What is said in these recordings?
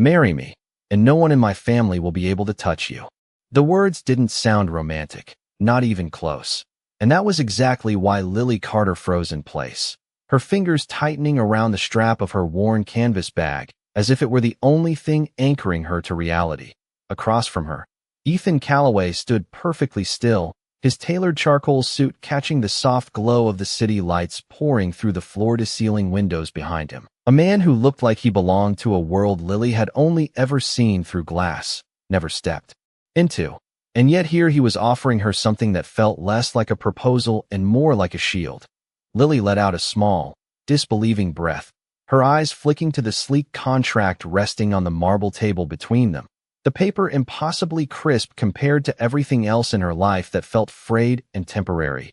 Marry me, and no one in my family will be able to touch you. The words didn't sound romantic, not even close. And that was exactly why Lily Carter froze in place, her fingers tightening around the strap of her worn canvas bag, as if it were the only thing anchoring her to reality. Across from her, Ethan Calloway stood perfectly still, his tailored charcoal suit catching the soft glow of the city lights pouring through the floor-to-ceiling windows behind him. A man who looked like he belonged to a world Lily had only ever seen through glass, never stepped into. And yet here he was offering her something that felt less like a proposal and more like a shield. Lily let out a small, disbelieving breath, her eyes flicking to the sleek contract resting on the marble table between them. The paper impossibly crisp compared to everything else in her life that felt frayed and temporary.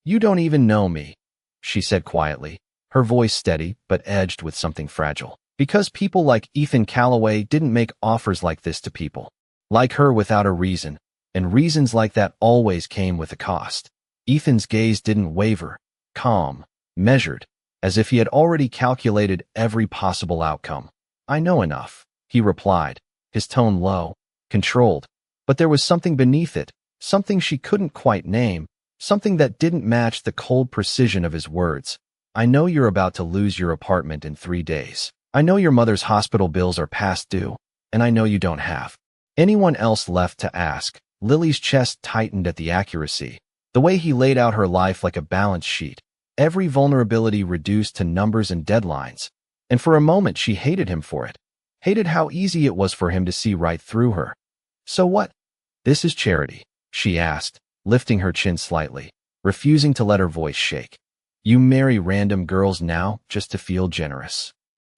"You don't even know me," she said quietly, her voice steady but edged with something fragile. Because people like Ethan Calloway didn't make offers like this to people like her without a reason, and reasons like that always came with a cost. Ethan's gaze didn't waver, calm, measured, as if he had already calculated every possible outcome. "I know enough," he replied, his tone low, controlled, but there was something beneath it, something she couldn't quite name, something that didn't match the cold precision of his words. "I know you're about to lose your apartment in 3 days. I know your mother's hospital bills are past due, and I know you don't have anyone else left to ask." Lily's chest tightened at the accuracy, the way he laid out her life like a balance sheet, every vulnerability reduced to numbers and deadlines. And for a moment she hated him for it. Hated how easy it was for him to see right through her. "So what?" "This is charity," she asked, lifting her chin slightly, refusing to let her voice shake. "You marry random girls now just to feel generous."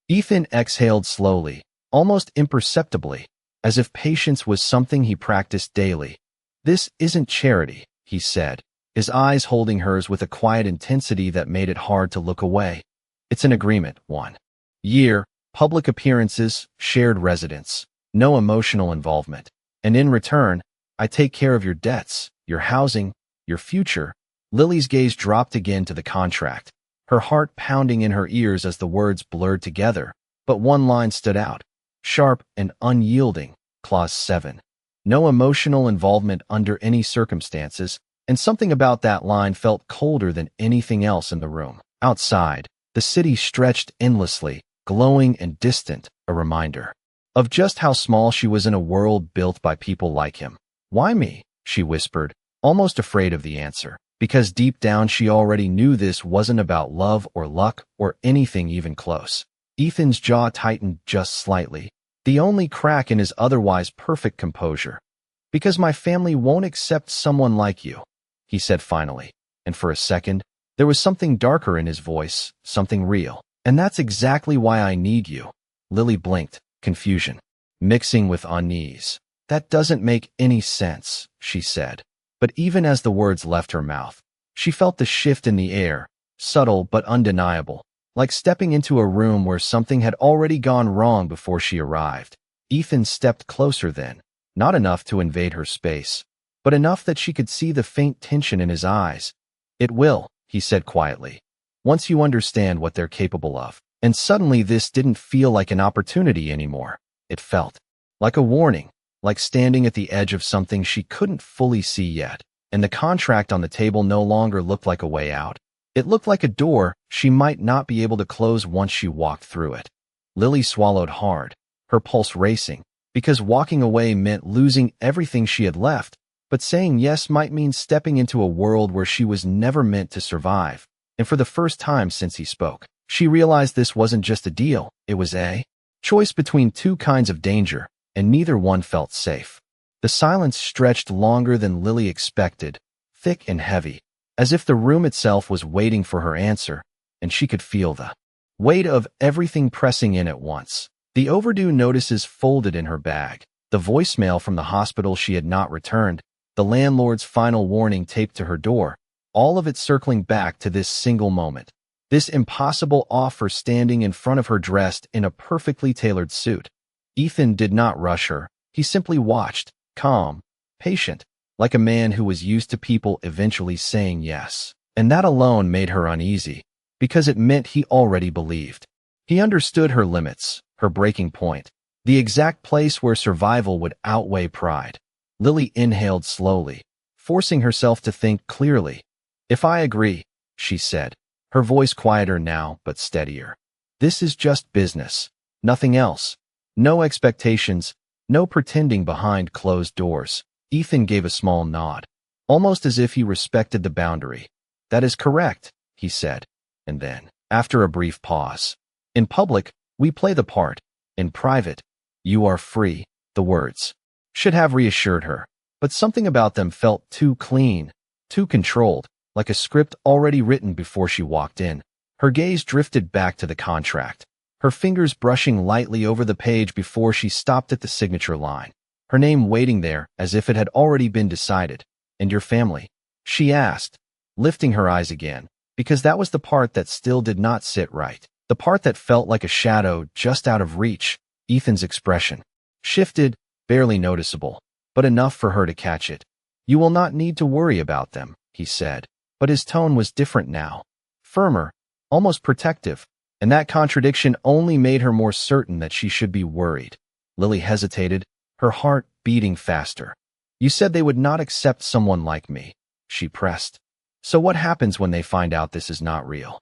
Ethan exhaled slowly, almost imperceptibly, as if patience was something he practiced daily. "This isn't charity," he said, his eyes holding hers with a quiet intensity that made it hard to look away. "It's an agreement, 1 year, public appearances, shared residence, no emotional involvement. And in return, I take care of your debts, your housing, your future." Lily's gaze dropped again to the contract, her heart pounding in her ears as the words blurred together, but one line stood out, sharp and unyielding, Clause 7. No emotional involvement under any circumstances, and something about that line felt colder than anything else in the room. Outside, the city stretched endlessly, glowing and distant, a reminder of just how small she was in a world built by people like him. "Why me?" she whispered, almost afraid of the answer, because deep down she already knew this wasn't about love or luck or anything even close. Ethan's jaw tightened just slightly, the only crack in his otherwise perfect composure. "Because my family won't accept someone like you," he said finally, and for a second, there was something darker in his voice, something real. "And that's exactly why I need you." Lily blinked, confusion mixing with unease. "That doesn't make any sense," she said. But even as the words left her mouth, she felt the shift in the air, subtle but undeniable, like stepping into a room where something had already gone wrong before she arrived. Ethan stepped closer then, not enough to invade her space, but enough that she could see the faint tension in his eyes. "It will," he said quietly, "once you understand what they're capable of." And suddenly this didn't feel like an opportunity anymore. It felt like a warning, like standing at the edge of something she couldn't fully see yet. And the contract on the table no longer looked like a way out. It looked like a door she might not be able to close once she walked through it. Lily swallowed hard, her pulse racing, because walking away meant losing everything she had left, but saying yes might mean stepping into a world where she was never meant to survive. And for the first time since he spoke, she realized this wasn't just a deal, it was a choice between two kinds of danger, and neither one felt safe. The silence stretched longer than Lily expected, thick and heavy, as if the room itself was waiting for her answer, and she could feel the weight of everything pressing in at once. The overdue notices folded in her bag, the voicemail from the hospital she had not returned, the landlord's final warning taped to her door, all of it circling back to this single moment. This impossible offer standing in front of her dressed in a perfectly tailored suit. Ethan did not rush her. He simply watched, calm, patient, like a man who was used to people eventually saying yes. And that alone made her uneasy, because it meant he already believed. He understood her limits, her breaking point, The exact place where survival would outweigh pride. Lily inhaled slowly, forcing herself to think clearly. "If I agree," she said, her voice quieter now but steadier. "This is just business. Nothing else. No expectations, no pretending behind closed doors." Ethan gave a small nod, almost as if he respected the boundary. "That is correct," he said. And then, after a brief pause, "In public, we play the part. In private, you are free." The words should have reassured her, but something about them felt too clean, too controlled, like a script already written before she walked in. Her gaze drifted back to the contract, her fingers brushing lightly over the page before she stopped at the signature line, her name waiting there as if it had already been decided. "And your family?" she asked, lifting her eyes again, because that was the part that still did not sit right, the part that felt like a shadow just out of reach. Ethan's expression shifted, barely noticeable, but enough for her to catch it. "You will not need to worry about them," he said, but his tone was different now, firmer, almost protective, and that contradiction only made her more certain that she should be worried. Lily hesitated, her heart beating faster. "You said they would not accept someone like me," she pressed. "So what happens when they find out this is not real?"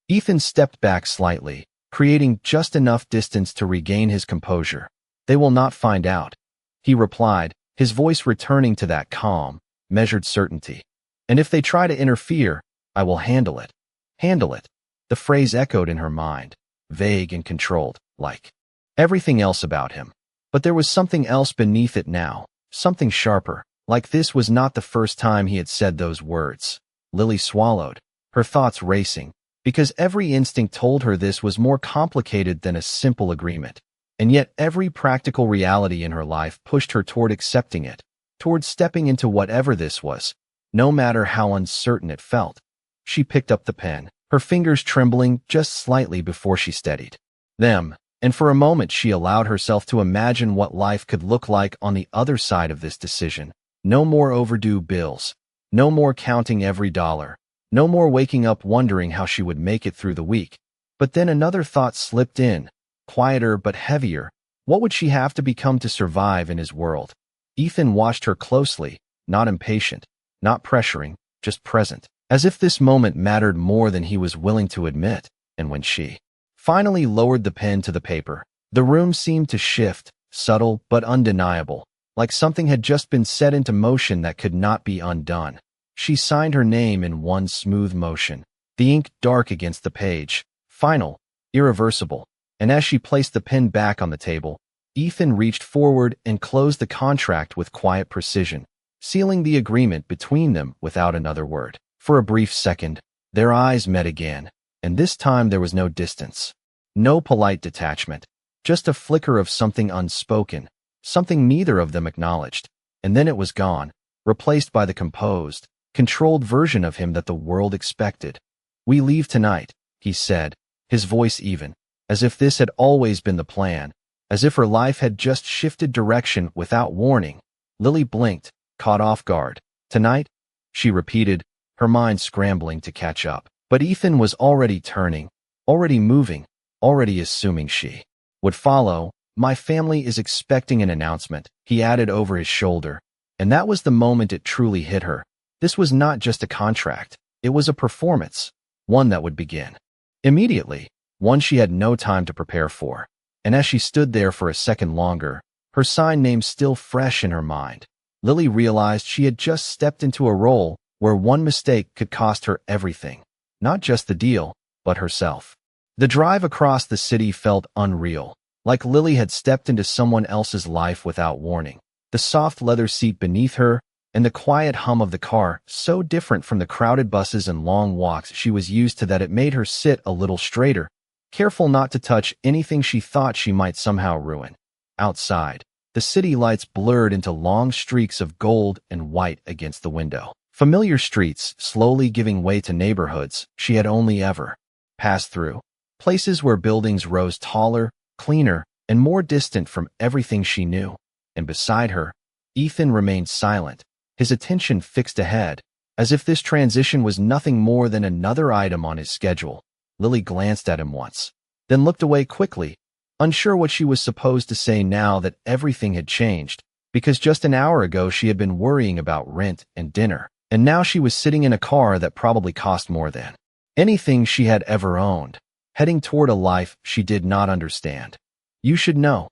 Ethan stepped back slightly, creating just enough distance to regain his composure. "They will not find out," he replied, his voice returning to that calm, measured certainty. "And if they try to interfere, I will handle it." Handle it. The phrase echoed in her mind, vague and controlled, like everything else about him. But there was something else beneath it now, something sharper, like this was not the first time he had said those words. Lily swallowed, her thoughts racing, because every instinct told her this was more complicated than a simple agreement. And yet every practical reality in her life pushed her toward accepting it, toward stepping into whatever this was, no matter how uncertain it felt. She picked up the pen, her fingers trembling just slightly before she steadied them, and for a moment she allowed herself to imagine what life could look like on the other side of this decision. No more overdue bills, no more counting every dollar, no more waking up wondering how she would make it through the week. But then another thought slipped in, quieter but heavier. What would she have to become to survive in his world? Ethan watched her closely, not impatient, not pressuring, just present, as if this moment mattered more than he was willing to admit. And when she finally lowered the pen to the paper, the room seemed to shift, subtle but undeniable, like something had just been set into motion that could not be undone. She signed her name in one smooth motion, the ink dark against the page, final, irreversible. And as she placed the pen back on the table, Ethan reached forward and closed the contract with quiet precision, sealing the agreement between them without another word. For a brief second, their eyes met again, and this time there was no distance, no polite detachment, just a flicker of something unspoken, something neither of them acknowledged, and then it was gone, replaced by the composed, controlled version of him that the world expected. "We leave tonight," he said, his voice even, as if this had always been the plan, as if her life had just shifted direction without warning. Lily blinked, caught off guard. "Tonight?" she repeated, her mind scrambling to catch up. But Ethan was already turning, already moving, already assuming she would follow. "My family is expecting an announcement," he added over his shoulder, and that was the moment it truly hit her. This was not just a contract, it was a performance, one that would begin immediately, one she had no time to prepare for. And as she stood there for a second longer, her sign name still fresh in her mind, Lily realized she had just stepped into a role where one mistake could cost her everything, not just the deal, but herself. The drive across the city felt unreal, like Lily had stepped into someone else's life without warning. The soft leather seat beneath her, and the quiet hum of the car, so different from the crowded buses and long walks she was used to that it made her sit a little straighter, careful not to touch anything she thought she might somehow ruin. Outside, the city lights blurred into long streaks of gold and white against the window. Familiar streets slowly giving way to neighborhoods she had only ever passed through. Places where buildings rose taller, cleaner, and more distant from everything she knew. And beside her, Ethan remained silent, his attention fixed ahead, as if this transition was nothing more than another item on his schedule. Lily glanced at him once, then looked away quickly, unsure what she was supposed to say now that everything had changed, because just an hour ago she had been worrying about rent and dinner, and now she was sitting in a car that probably cost more than anything she had ever owned, heading toward a life she did not understand. "You should know,"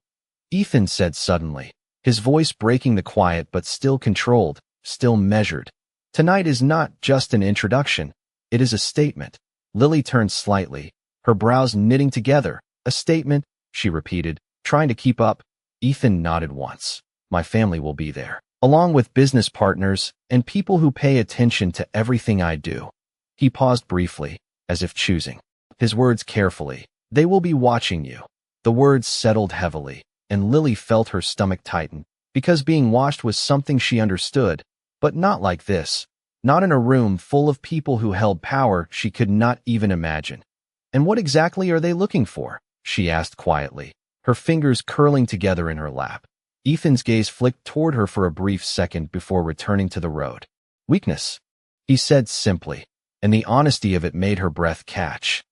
Ethan said suddenly, his voice breaking the quiet but still controlled, still measured. "Tonight is not just an introduction, it is a statement." Lily turned slightly, her brows knitting together. "A statement," she repeated, trying to keep up. Ethan nodded once. "My family will be there, along with business partners and people who pay attention to everything I do." He paused briefly, as if choosing his words carefully. "They will be watching you." The words settled heavily, and Lily felt her stomach tighten, because being watched was something she understood, but not like this. Not in a room full of people who held power she could not even imagine. "And what exactly are they looking for?" she asked quietly, her fingers curling together in her lap. Ethan's gaze flicked toward her for a brief second before returning to the road. "Weakness," he said simply, and the honesty of it made her breath catch.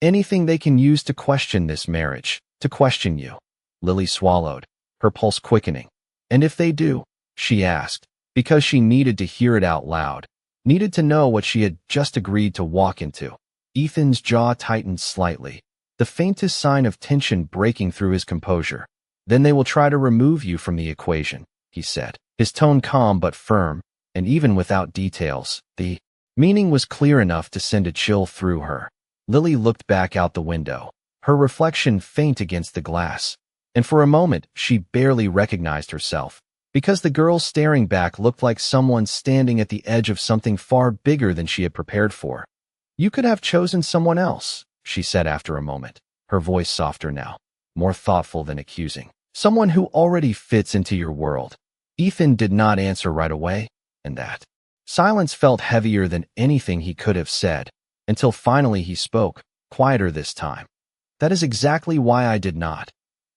"Anything they can use to question this marriage, to question you." Lily swallowed, her pulse quickening. "And if they do?" she asked, because she needed to hear it out loud, needed to know what she had just agreed to walk into. Ethan's jaw tightened slightly, the faintest sign of tension breaking through his composure. "Then they will try to remove you from the equation," he said, his tone calm but firm, and even without details, the meaning was clear enough to send a chill through her. Lily looked back out the window, her reflection faint against the glass, and for a moment she barely recognized herself, because the girl staring back looked like someone standing at the edge of something far bigger than she had prepared for. "You could have chosen someone else," she said after a moment, her voice softer now, more thoughtful than accusing. "Someone who already fits into your world." Ethan did not answer right away, and that silence felt heavier than anything he could have said, until finally he spoke, quieter this time. "That is exactly why I did not."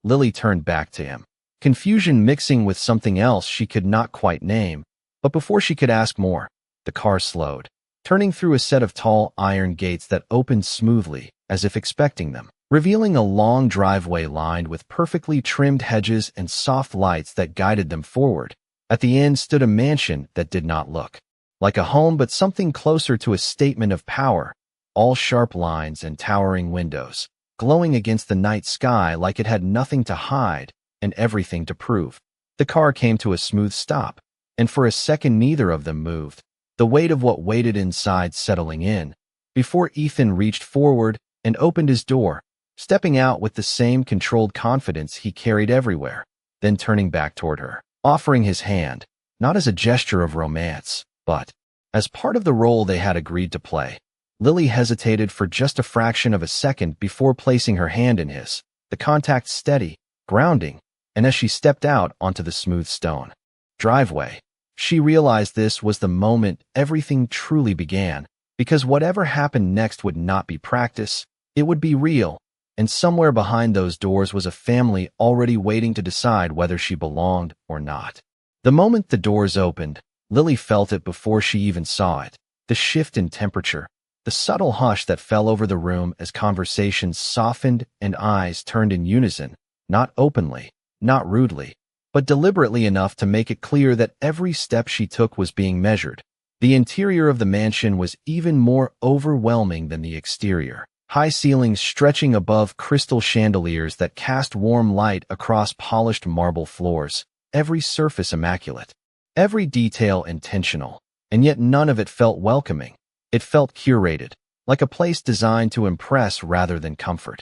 Lily turned back to him, confusion mixing with something else she could not quite name, but before she could ask more, the car slowed, turning through a set of tall iron gates that opened smoothly, as if expecting them, revealing a long driveway lined with perfectly trimmed hedges and soft lights that guided them forward. At the end stood a mansion that did not look like a home but something closer to a statement of power, all sharp lines and towering windows, glowing against the night sky like it had nothing to hide and everything to prove. The car came to a smooth stop, and for a second neither of them moved, the weight of what waited inside settling in, before Ethan reached forward and opened his door, stepping out with the same controlled confidence he carried everywhere, then turning back toward her, offering his hand, not as a gesture of romance, but as part of the role they had agreed to play. Lily hesitated for just a fraction of a second before placing her hand in his, the contact steady, grounding, and as she stepped out onto the smooth stone driveway, she realized this was the moment everything truly began, because whatever happened next would not be practice, it would be real, and somewhere behind those doors was a family already waiting to decide whether she belonged or not. The moment the doors opened, Lily felt it before she even saw it, the shift in temperature, the subtle hush that fell over the room as conversations softened and eyes turned in unison, not openly, not rudely, but deliberately enough to make it clear that every step she took was being measured. The interior of the mansion was even more overwhelming than the exterior. High ceilings stretching above crystal chandeliers that cast warm light across polished marble floors, every surface immaculate, every detail intentional, and yet none of it felt welcoming. It felt curated, like a place designed to impress rather than comfort.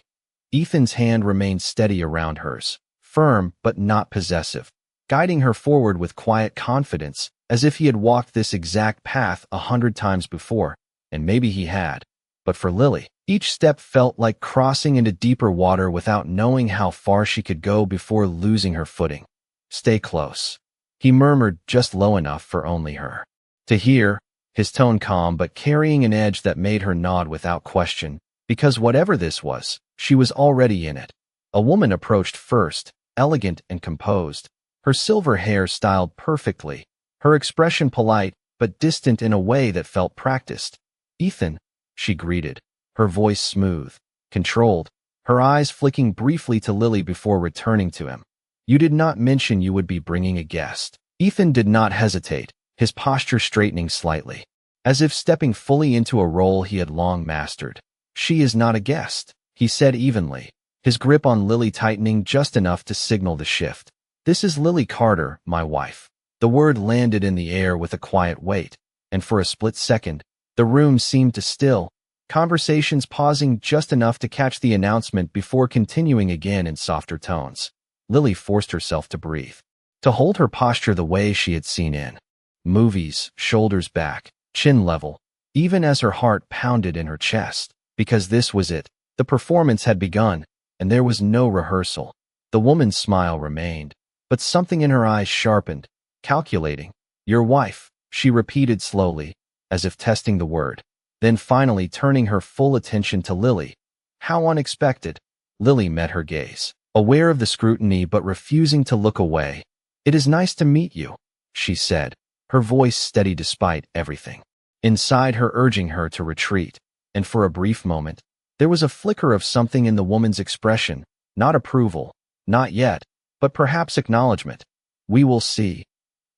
Ethan's hand remained steady around hers, firm but not possessive, guiding her forward with quiet confidence, as if he had walked this exact path 100 times before, and maybe he had. But for Lily, each step felt like crossing into deeper water without knowing how far she could go before losing her footing. "Stay close," he murmured just low enough for only her to hear, his tone calm but carrying an edge that made her nod without question, because whatever this was, she was already in it. A woman approached first, elegant and composed, her silver hair styled perfectly, her expression polite but distant in a way that felt practiced. "Ethan," she greeted, her voice smooth, controlled, her eyes flicking briefly to Lily before returning to him. "You did not mention you would be bringing a guest." Ethan did not hesitate, his posture straightening slightly, as if stepping fully into a role he had long mastered. "She is not a guest," he said evenly, his grip on Lily tightening just enough to signal the shift. "This is Lily Carter, my wife." The word landed in the air with a quiet weight, and for a split second, the room seemed to still, conversations pausing just enough to catch the announcement before continuing again in softer tones. Lily forced herself to breathe, to hold her posture the way she had seen in movies, shoulders back, chin level, even as her heart pounded in her chest, because this was it. The performance had begun, and there was no rehearsal. The woman's smile remained, but something in her eyes sharpened, calculating. "Your wife," she repeated slowly, as if testing the word, then finally turning her full attention to Lily. "How unexpected." Lily met her gaze, aware of the scrutiny but refusing to look away. "It is nice to meet you," she said, her voice steady despite everything inside her urging her to retreat. And for a brief moment, there was a flicker of something in the woman's expression, not approval, not yet, but perhaps acknowledgement. "We will see,"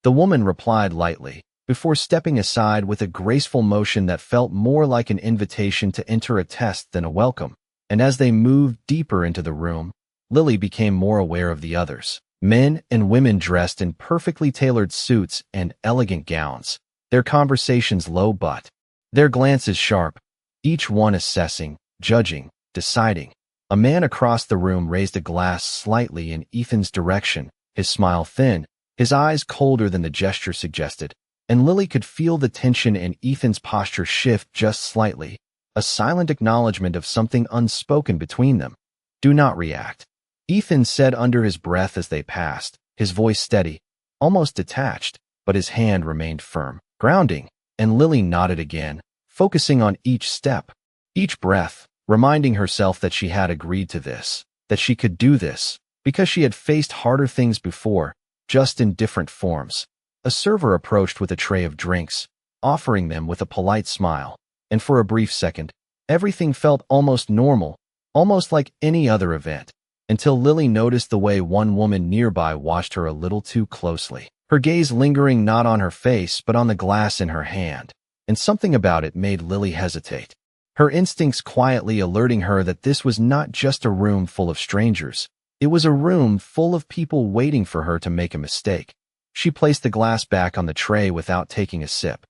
the woman replied lightly, before stepping aside with a graceful motion that felt more like an invitation to enter a test than a welcome. And as they moved deeper into the room, Lily became more aware of the others. Men and women dressed in perfectly tailored suits and elegant gowns, their conversations low but their glances sharp, each one assessing, judging, deciding. A man across the room raised a glass slightly in Ethan's direction, his smile thin, his eyes colder than the gesture suggested, and Lily could feel the tension in Ethan's posture shift just slightly, a silent acknowledgement of something unspoken between them. "Do not react," Ethan said under his breath as they passed, his voice steady, almost detached, but his hand remained firm, grounding, and Lily nodded again, focusing on each step, each breath, reminding herself that she had agreed to this, that she could do this, because she had faced harder things before, just in different forms. A server approached with a tray of drinks, offering them with a polite smile, and for a brief second, everything felt almost normal, almost like any other event, until Lily noticed the way one woman nearby watched her a little too closely, her gaze lingering not on her face but on the glass in her hand, and something about it made Lily hesitate, her instincts quietly alerting her that this was not just a room full of strangers, it was a room full of people waiting for her to make a mistake. She placed the glass back on the tray without taking a sip,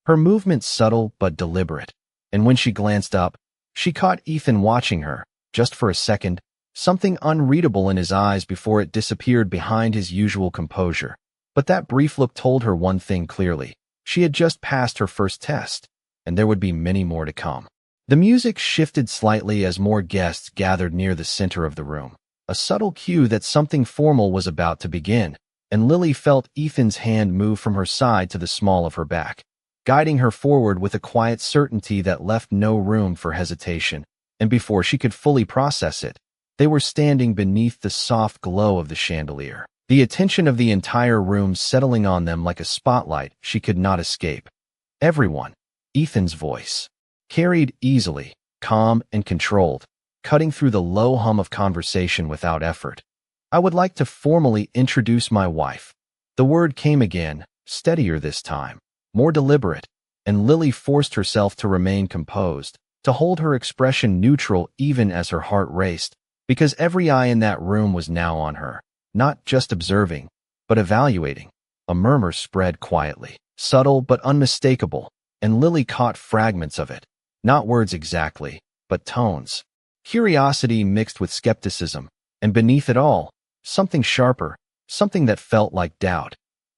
her movements subtle but deliberate, and when she glanced up, she caught Ethan watching her, just for a second, something unreadable in his eyes before it disappeared behind his usual composure. But that brief look told her one thing clearly. She had just passed her first test, and there would be many more to come. The music shifted slightly as more guests gathered near the center of the room, a subtle cue that something formal was about to begin, and Lily felt Ethan's hand move from her side to the small of her back, guiding her forward with a quiet certainty that left no room for hesitation. And before she could fully process it, they were standing beneath the soft glow of the chandelier, the attention of the entire room settling on them like a spotlight she could not escape. Everyone, Ethan's voice, carried easily, calm and controlled, cutting through the low hum of conversation without effort. "I would like to formally introduce my wife." The word came again, steadier this time, more deliberate, and Lily forced herself to remain composed, to hold her expression neutral even as her heart raced, because every eye in that room was now on her, not just observing, but evaluating. A murmur spread quietly, subtle but unmistakable, and Lily caught fragments of it, not words exactly, but tones. Curiosity mixed with skepticism, and beneath it all, something sharper, something that felt like doubt.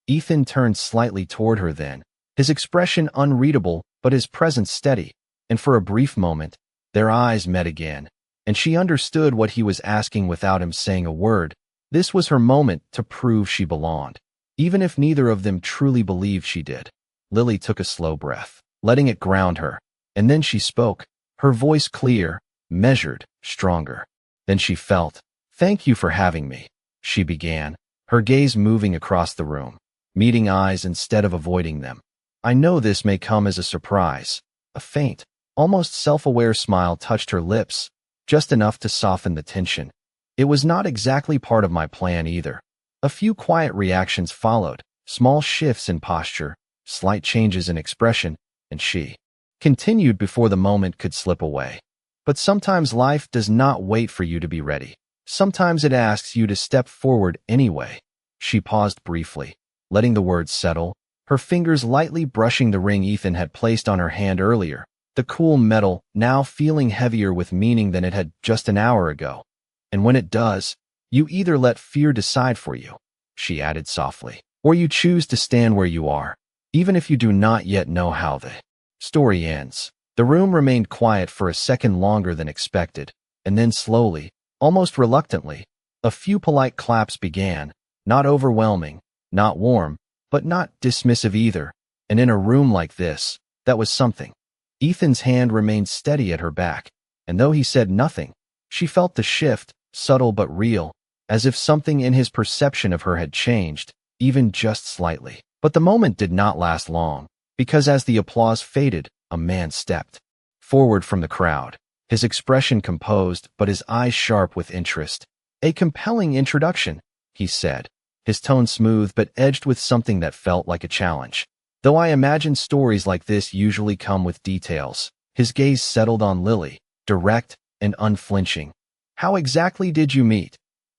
Ethan turned slightly toward her then, his expression unreadable but his presence steady, and for a brief moment, their eyes met again, and she understood what he was asking without him saying a word. This was her moment to prove she belonged, even if neither of them truly believed she did. Lily took a slow breath, letting it ground her, and then she spoke, her voice clear, measured, stronger. Then she felt, "Thank you for having me," she began, her gaze moving across the room, meeting eyes instead of avoiding them. "I know this may come as a surprise." A faint, almost self-aware smile touched her lips, just enough to soften the tension. It was not exactly part of my plan either. A few quiet reactions followed, small shifts in posture, slight changes in expression, and she continued before the moment could slip away. But sometimes life does not wait for you to be ready. Sometimes it asks you to step forward anyway. She paused briefly, letting the words settle, her fingers lightly brushing the ring Ethan had placed on her hand earlier, the cool metal now feeling heavier with meaning than it had just an hour ago. And when it does, you either let fear decide for you, she added softly, or you choose to stand where you are, even if you do not yet know how the story ends. The room remained quiet for a second longer than expected, and then slowly, almost reluctantly, a few polite claps began, not overwhelming, not warm, but not dismissive either. And in a room like this, that was something. Ethan's hand remained steady at her back, and though he said nothing, she felt the shift, subtle but real, as if something in his perception of her had changed, even just slightly. But the moment did not last long, because as the applause faded, a man stepped forward from the crowd, his expression composed but his eyes sharp with interest. "A compelling introduction," he said, his tone smooth but edged with something that felt like a challenge. "Though I imagine stories like this usually come with details." His gaze settled on Lily, direct and unflinching. "How exactly did you meet?"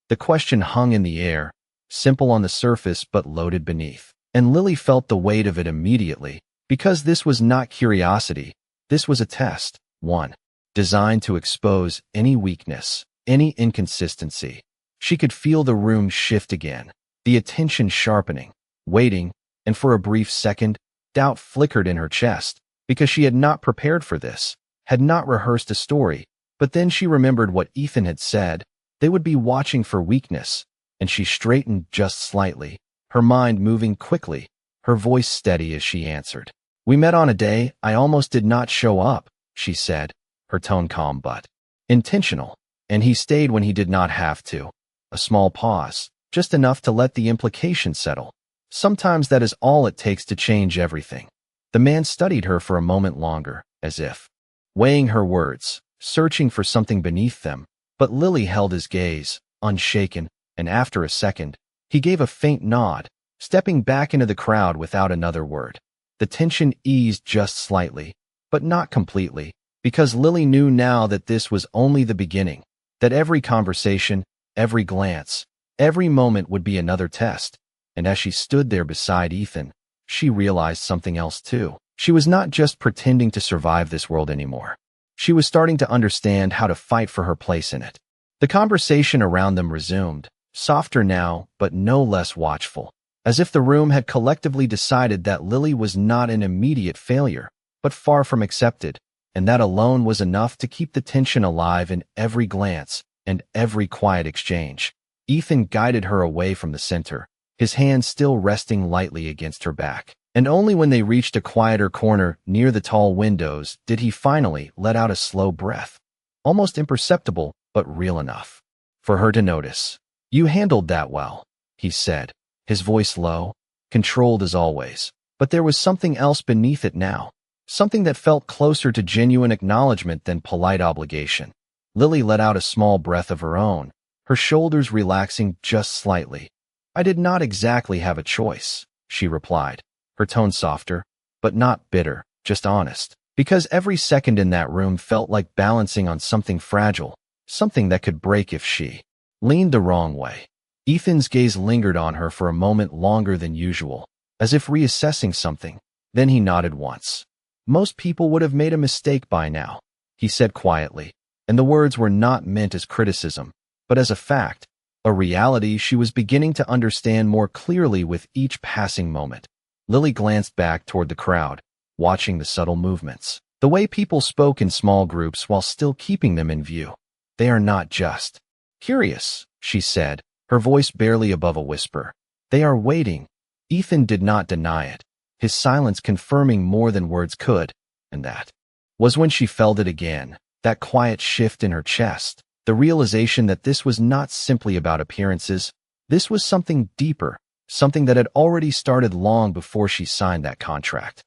The question hung in the air, simple on the surface but loaded beneath. And Lily felt the weight of it immediately, because this was not curiosity, this was a test, one designed to expose any weakness, any inconsistency. She could feel the room shift again, the attention sharpening, waiting, and for a brief second, doubt flickered in her chest, because she had not prepared for this, had not rehearsed a story. But then she remembered what Ethan had said, they would be watching for weakness, and she straightened just slightly, her mind moving quickly, her voice steady as she answered. "We met on a day I almost did not show up," she said, her tone calm but intentional, "and he stayed when he did not have to." A small pause, just enough to let the implication settle. Sometimes that is all it takes to change everything. The man studied her for a moment longer, as if weighing her words, searching for something beneath them, but Lily held his gaze, unshaken, and after a second, he gave a faint nod, stepping back into the crowd without another word. The tension eased just slightly, but not completely, because Lily knew now that this was only the beginning, that every conversation, every glance, every moment would be another test. And as she stood there beside Ethan, she realized something else too. She was not just pretending to survive this world anymore. She was starting to understand how to fight for her place in it. The conversation around them resumed, softer now, but no less watchful, as if the room had collectively decided that Lily was not an immediate failure, but far from accepted, and that alone was enough to keep the tension alive in every glance and every quiet exchange. Ethan guided her away from the center, his hand still resting lightly against her back, and only when they reached a quieter corner near the tall windows did he finally let out a slow breath, almost imperceptible but real enough for her to notice. "You handled that well," he said, his voice low, controlled as always. But there was something else beneath it now, something that felt closer to genuine acknowledgement than polite obligation. Lily let out a small breath of her own, her shoulders relaxing just slightly. "I did not exactly have a choice," she replied, her tone softer, but not bitter, just honest, because every second in that room felt like balancing on something fragile, something that could break if she leaned the wrong way. Ethan's gaze lingered on her for a moment longer than usual, as if reassessing something. Then he nodded once. "Most people would have made a mistake by now," he said quietly, and the words were not meant as criticism, but as a fact, a reality she was beginning to understand more clearly with each passing moment. Lily glanced back toward the crowd, watching the subtle movements, the way people spoke in small groups while still keeping them in view. "They are not just curious," she said, her voice barely above a whisper. "They are waiting." Ethan did not deny it, his silence confirming more than words could, and that was when she felt it again, that quiet shift in her chest, the realization that this was not simply about appearances, this was something deeper, something that had already started long before she signed that contract.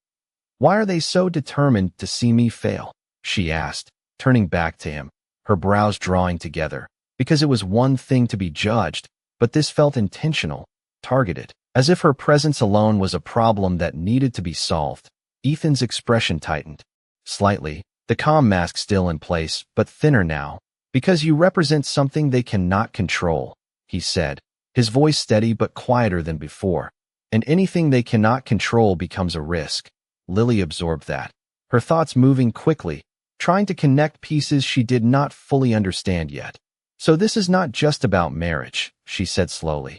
"Why are they so determined to see me fail?" she asked, turning back to him, her brows drawing together, because it was one thing to be judged, but this felt intentional, targeted, as if her presence alone was a problem that needed to be solved. Ethan's expression tightened. Slightly, the calm mask still in place, but thinner now. Because you represent something they cannot control, he said, his voice steady but quieter than before. And anything they cannot control becomes a risk. Lily absorbed that, her thoughts moving quickly, trying to connect pieces she did not fully understand yet. So this is not just about marriage, she said slowly.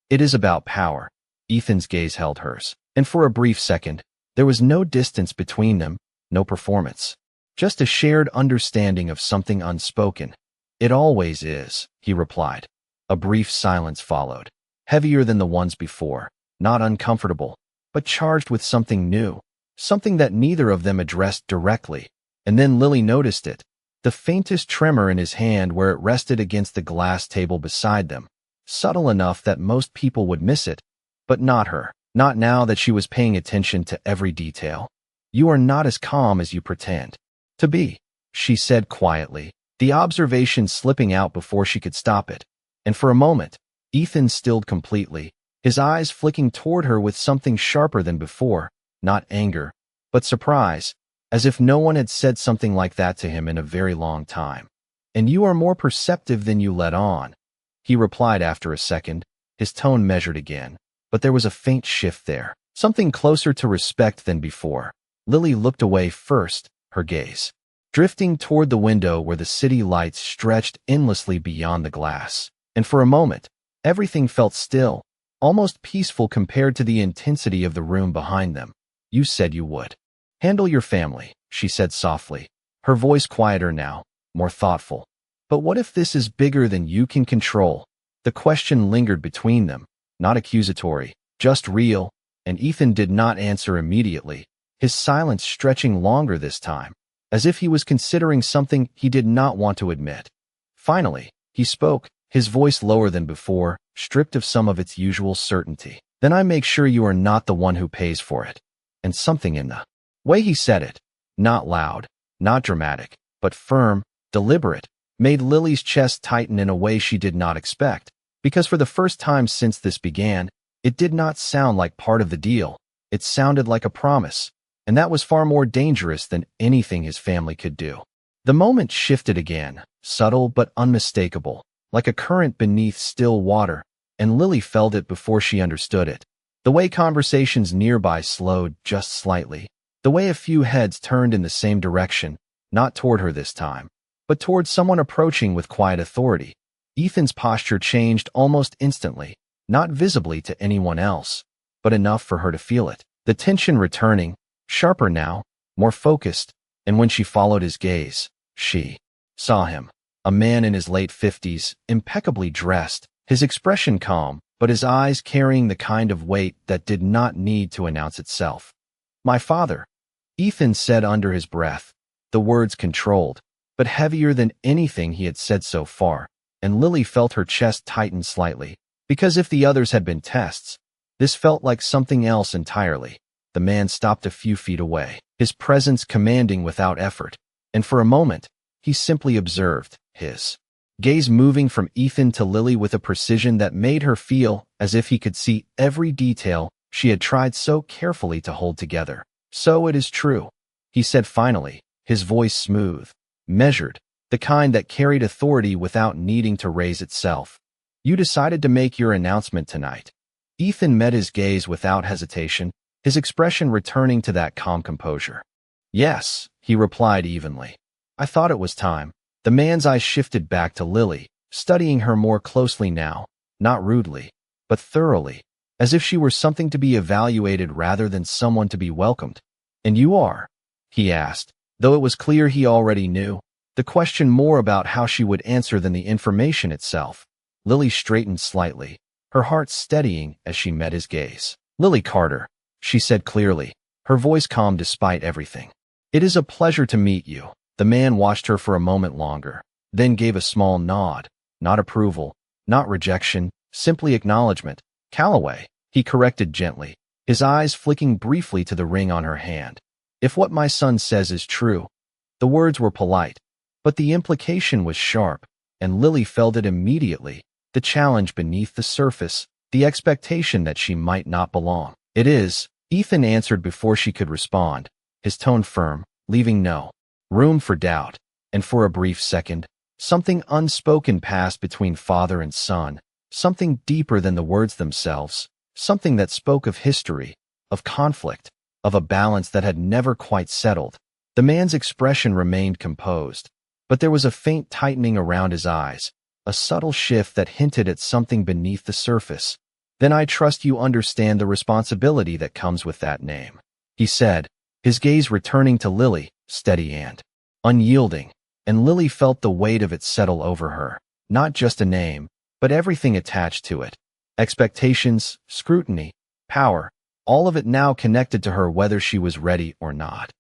It is about power. Ethan's gaze held hers, and for a brief second, there was no distance between them, no performance. Just a shared understanding of something unspoken. It always is, he replied. A brief silence followed, heavier than the ones before, not uncomfortable, but charged with something new, something that neither of them addressed directly. And then Lily noticed it, the faintest tremor in his hand where it rested against the glass table beside them, subtle enough that most people would miss it, but not her, not now that she was paying attention to every detail. You are not as calm as you pretend to be, she said quietly, the observation slipping out before she could stop it. And for a moment, Ethan stilled completely, his eyes flicking toward her with something sharper than before, not anger, but surprise, as if no one had said something like that to him in a very long time. And you are more perceptive than you let on, he replied after a second, his tone measured again, but there was a faint shift there, something closer to respect than before. Lily looked away first, her gaze drifting toward the window where the city lights stretched endlessly beyond the glass. And for a moment, everything felt still, almost peaceful compared to the intensity of the room behind them. You said you would handle your family, she said softly, her voice quieter now, more thoughtful. But what if this is bigger than you can control? The question lingered between them, not accusatory, just real, and Ethan did not answer immediately, his silence stretching longer this time, as if he was considering something he did not want to admit. Finally, he spoke, his voice lower than before, stripped of some of its usual certainty. Then I make sure you are not the one who pays for it. And something in the way he said it, not loud, not dramatic, but firm, deliberate, made Lily's chest tighten in a way she did not expect, because for the first time since this began, it did not sound like part of the deal. It sounded like a promise, and that was far more dangerous than anything his family could do. The moment shifted again, subtle but unmistakable, like a current beneath still water, and Lily felt it before she understood it. The way conversations nearby slowed just slightly, the way a few heads turned in the same direction, not toward her this time, but toward someone approaching with quiet authority. Ethan's posture changed almost instantly, not visibly to anyone else, but enough for her to feel it. The tension returning, sharper now, more focused, and when she followed his gaze, she saw him, a man in his late 50s, impeccably dressed, his expression calm, but his eyes carrying the kind of weight that did not need to announce itself. My father, Ethan said under his breath, the words controlled, but heavier than anything he had said so far, and Lily felt her chest tighten slightly, because if the others had been tests, this felt like something else entirely. The man stopped a few feet away, his presence commanding without effort, and for a moment, he simply observed, his gaze moving from Ethan to Lily with a precision that made her feel as if he could see every detail she had tried so carefully to hold together. So it is true, he said finally, his voice smooth, measured, the kind that carried authority without needing to raise itself. You decided to make your announcement tonight. Ethan met his gaze without hesitation, his expression returning to that calm composure. Yes, he replied evenly. I thought it was time. The man's eyes shifted back to Lily, studying her more closely now, not rudely, but thoroughly, as if she were something to be evaluated rather than someone to be welcomed. And you are? He asked, though it was clear he already knew, the question more about how she would answer than the information itself. Lily straightened slightly, her heart steadying as she met his gaze. Lily Carter, she said clearly, her voice calm despite everything. It is a pleasure to meet you. The man watched her for a moment longer, then gave a small nod, not approval, not rejection, simply acknowledgement. Calloway, he corrected gently, his eyes flicking briefly to the ring on her hand. If what my son says is true. The words were polite, But the implication was sharp, and Lily felt it immediately, the challenge beneath the surface, the expectation that she might not belong. "It is," Ethan answered before she could respond, his tone firm, leaving no room for doubt. And for a brief second, something unspoken passed between father and son, something deeper than the words themselves, something that spoke of history, of conflict, of a balance that had never quite settled. The man's expression remained composed, but there was a faint tightening around his eyes, a subtle shift that hinted at something beneath the surface. "Then I trust you understand the responsibility that comes with that name," he said, his gaze returning to Lily, steady and unyielding, and Lily felt the weight of it settle over her. Not just a name, but everything attached to it. Expectations, scrutiny, power, all of it now connected to her whether she was ready or not.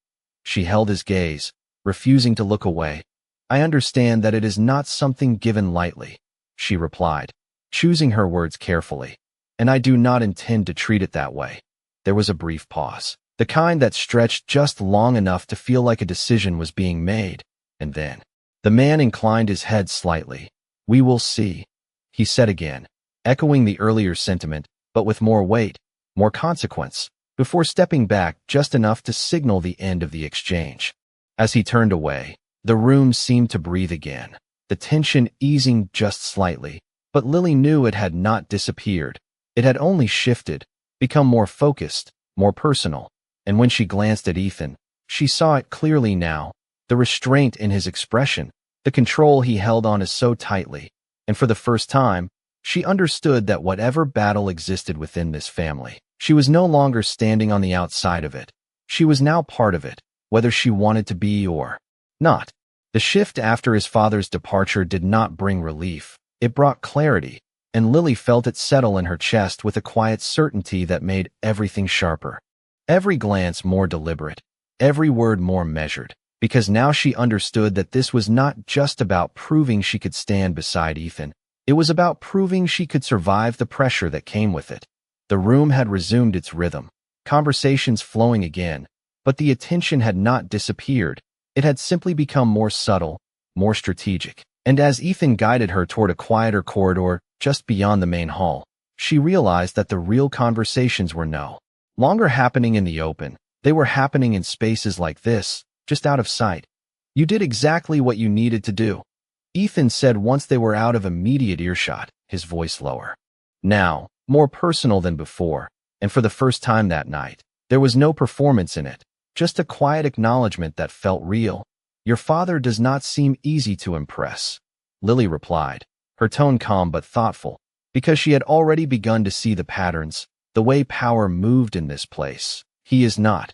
She held his gaze, refusing to look away. "I understand that it is not something given lightly," she replied, choosing her words carefully. "And I do not intend to treat it that way." There was a brief pause, the kind that stretched just long enough to feel like a decision was being made, and then the man inclined his head slightly. "We will see," he said again, echoing the earlier sentiment, but with more weight, more consequence, before stepping back just enough to signal the end of the exchange. As he turned away, the room seemed to breathe again, the tension easing just slightly, but Lily knew it had not disappeared. It had only shifted, become more focused, more personal, and when she glanced at Ethan, she saw it clearly now, the restraint in his expression, the control he held on so tightly, and for the first time, she understood that whatever battle existed within this family, she was no longer standing on the outside of it. She was now part of it, whether she wanted to be or not. The shift after his father's departure did not bring relief. It brought clarity, and Lily felt it settle in her chest with a quiet certainty that made everything sharper. Every glance more deliberate, every word more measured, because now she understood that this was not just about proving she could stand beside Ethan. It was about proving she could survive the pressure that came with it. The room had resumed its rhythm, conversations flowing again, but the attention had not disappeared. It had simply become more subtle, more strategic. And as Ethan guided her toward a quieter corridor just beyond the main hall, she realized that the real conversations were no longer happening in the open. They were happening in spaces like this, just out of sight. "You did exactly what you needed to do," Ethan said once they were out of immediate earshot, his voice lower. Now, more personal than before, and for the first time that night, there was no performance in it, just a quiet acknowledgement that felt real. "Your father does not seem easy to impress," Lily replied, her tone calm but thoughtful, because she had already begun to see the patterns, the way power moved in this place. "He is not,"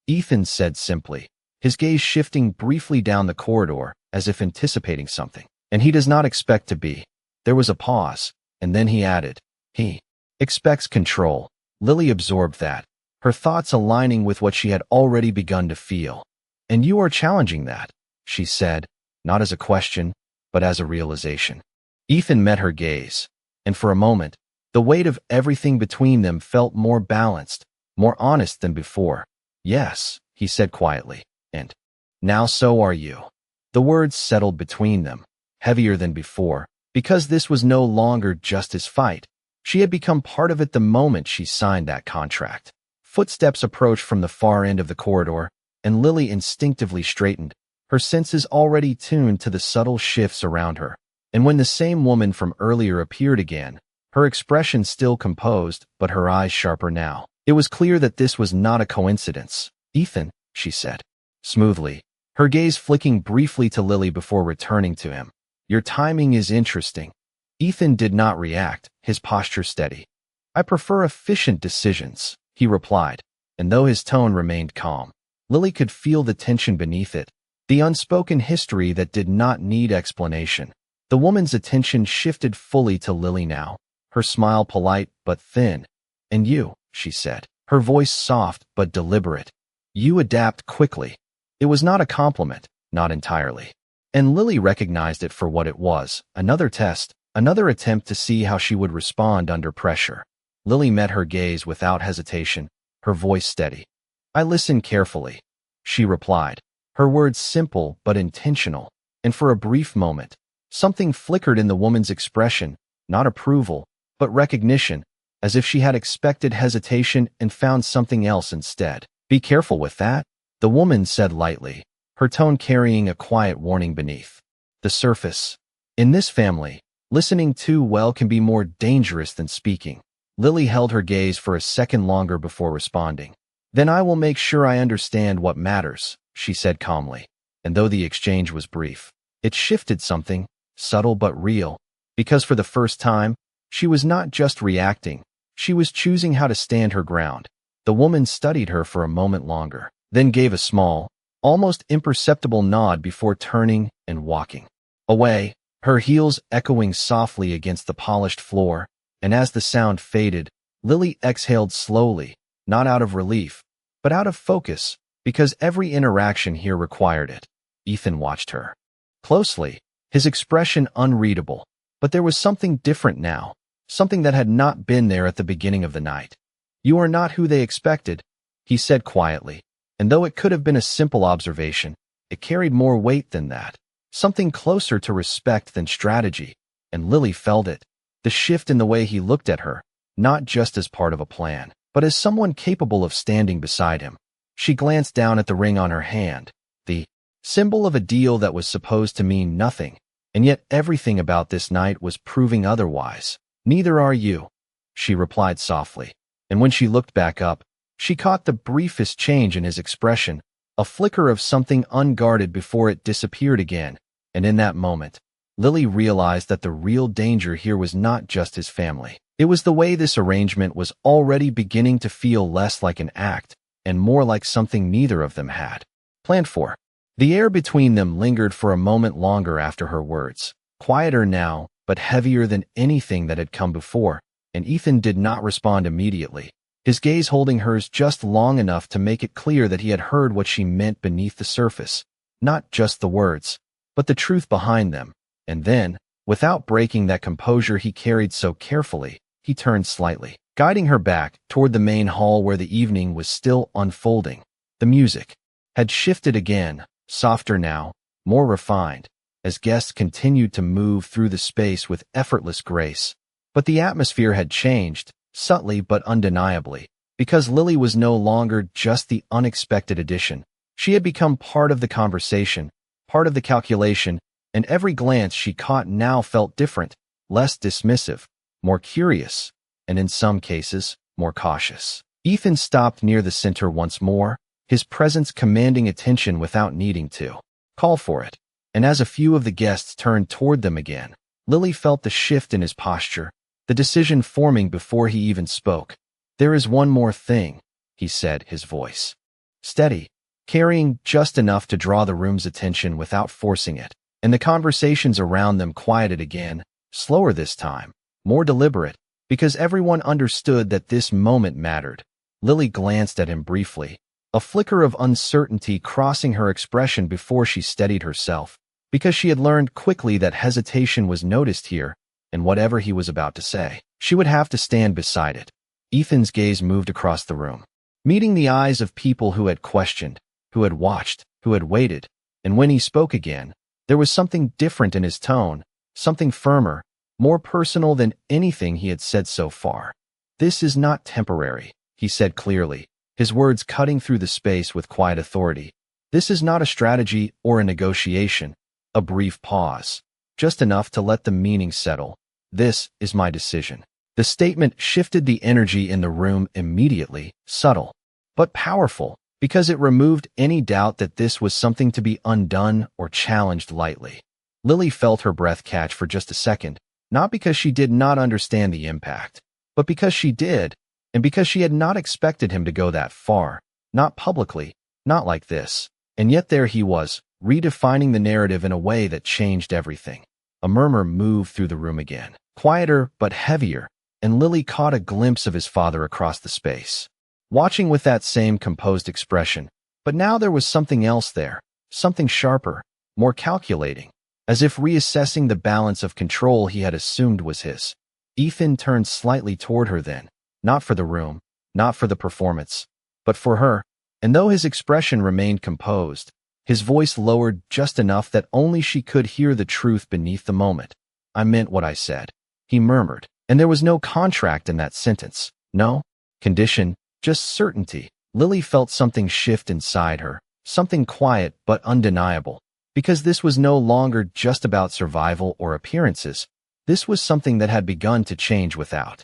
Ethan said simply, his gaze shifting briefly down the corridor as if anticipating something. "And he does not expect to be." There was a pause, and then he added, "He expects control." Lily absorbed that, her thoughts aligning with what she had already begun to feel. "And you are challenging that," she said, not as a question, but as a realization. Ethan met her gaze, and for a moment, the weight of everything between them felt more balanced, more honest than before. "Yes," he said quietly, "and now so are you." The words settled between them, heavier than before, because this was no longer just his fight. She had become part of it the moment she signed that contract. Footsteps approached from the far end of the corridor, and Lily instinctively straightened, her senses already tuned to the subtle shifts around her. And when the same woman from earlier appeared again, her expression still composed, but her eyes sharper now, it was clear that this was not a coincidence. "Ethan," she said, smoothly, her gaze flicking briefly to Lily before returning to him. "Your timing is interesting." Ethan did not react, his posture steady. "I prefer efficient decisions," he replied, and though his tone remained calm, Lily could feel the tension beneath it, the unspoken history that did not need explanation. The woman's attention shifted fully to Lily now, her smile polite but thin. "And you," she said, her voice soft but deliberate. "You adapt quickly." It was not a compliment, not entirely. And Lily recognized it for what it was, another test, another attempt to see how she would respond under pressure. Lily met her gaze without hesitation, her voice steady. "I listen carefully," she replied, her words simple but intentional. and for a brief moment, something flickered in the woman's expression, not approval, but recognition, as if she had expected hesitation and found something else instead. "Be careful with that," the woman said lightly, her tone carrying a quiet warning beneath the surface. In this family, listening too well can be more dangerous than speaking. Lily held her gaze for a second longer before responding. "Then I will make sure I understand what matters," she said calmly. And though the exchange was brief, it shifted something, subtle but real, because for the first time, she was not just reacting, she was choosing how to stand her ground. The woman studied her for a moment longer, then gave a small, almost imperceptible nod before turning and walking away, her heels echoing softly against the polished floor, and as the sound faded, Lily exhaled slowly, not out of relief, but out of focus, because every interaction here required it. Ethan watched her closely, his expression unreadable, but there was something different now, something that had not been there at the beginning of the night. "You are not who they expected," he said quietly, and though it could have been a simple observation, it carried more weight than that, something closer to respect than strategy, and Lily felt it, the shift in the way he looked at her, not just as part of a plan, but as someone capable of standing beside him. She glanced down at the ring on her hand, the symbol of a deal that was supposed to mean nothing, and yet everything about this night was proving otherwise. "Neither are you," she replied softly, and when she looked back up, she caught the briefest change in his expression, a flicker of something unguarded before it disappeared again, and in that moment, Lily realized that the real danger here was not just his family. It was the way this arrangement was already beginning to feel less like an act and more like something neither of them had planned for. The air between them lingered for a moment longer after her words, quieter now, but heavier than anything that had come before, and Ethan did not respond immediately, his gaze holding hers just long enough to make it clear that he had heard what she meant beneath the surface, not just the words, but the truth behind them. And then, without breaking that composure he carried so carefully, he turned slightly, guiding her back toward the main hall where the evening was still unfolding. The music had shifted again, softer now, more refined, as guests continued to move through the space with effortless grace. But the atmosphere had changed, subtly but undeniably, because Lily was no longer just the unexpected addition. She had become part of the conversation, part of the calculation, and every glance she caught now felt different, less dismissive, more curious, and in some cases, more cautious. Ethan stopped near the center once more, his presence commanding attention without needing to call for it. And as a few of the guests turned toward them again, Lily felt the shift in his posture, the decision forming before he even spoke. "There is one more thing," he said, his voice steady, carrying just enough to draw the room's attention without forcing it. And the conversations around them quieted again, slower this time, more deliberate, because everyone understood that this moment mattered. Lily glanced at him briefly, a flicker of uncertainty crossing her expression before she steadied herself, because she had learned quickly that hesitation was noticed here, and whatever he was about to say, she would have to stand beside it. Ethan's gaze moved across the room, meeting the eyes of people who had questioned, who had watched, who had waited, and when he spoke again, there was something different in his tone, something firmer, more personal than anything he had said so far. "This is not temporary," he said clearly, his words cutting through the space with quiet authority. "This is not a strategy or a negotiation." A brief pause, just enough to let the meaning settle. "This is my decision." The statement shifted the energy in the room immediately, subtle, but powerful, because it removed any doubt that this was something to be undone or challenged lightly. Lily felt her breath catch for just a second, not because she did not understand the impact, but because she did, and because she had not expected him to go that far, not publicly, not like this. And yet there he was, redefining the narrative in a way that changed everything. A murmur moved through the room again, quieter but heavier, and Lily caught a glimpse of his father across the space, watching with that same composed expression. But now there was something else there, something sharper, more calculating, as if reassessing the balance of control he had assumed was his. Ethan turned slightly toward her then, not for the room, not for the performance, but for her, and though his expression remained composed, His voice lowered just enough that only she could hear the truth beneath the moment. I meant what I said, he murmured, and there was no contract in that sentence. No condition, just certainty. Lily felt something shift inside her, something quiet but undeniable, because this was no longer just about survival or appearances. This was something that had begun to change without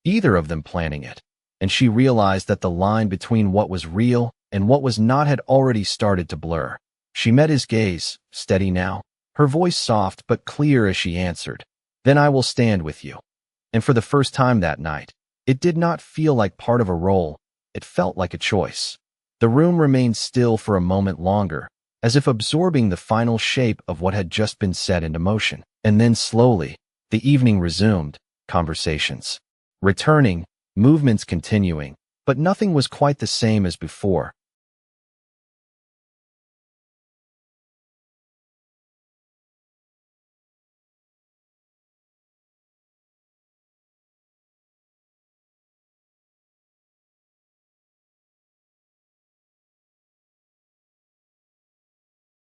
either of them planning it, and she realized that the line between what was real and what was not had already started to blur. She met his gaze, steady now, her voice soft but clear as she answered, "Then I will stand with you." And for the first time that night, it did not feel like part of a role, it felt like a choice. The room remained still for a moment longer, as if absorbing the final shape of what had just been set into motion. And then slowly, the evening resumed, conversations returning, movements continuing, but nothing was quite the same as before.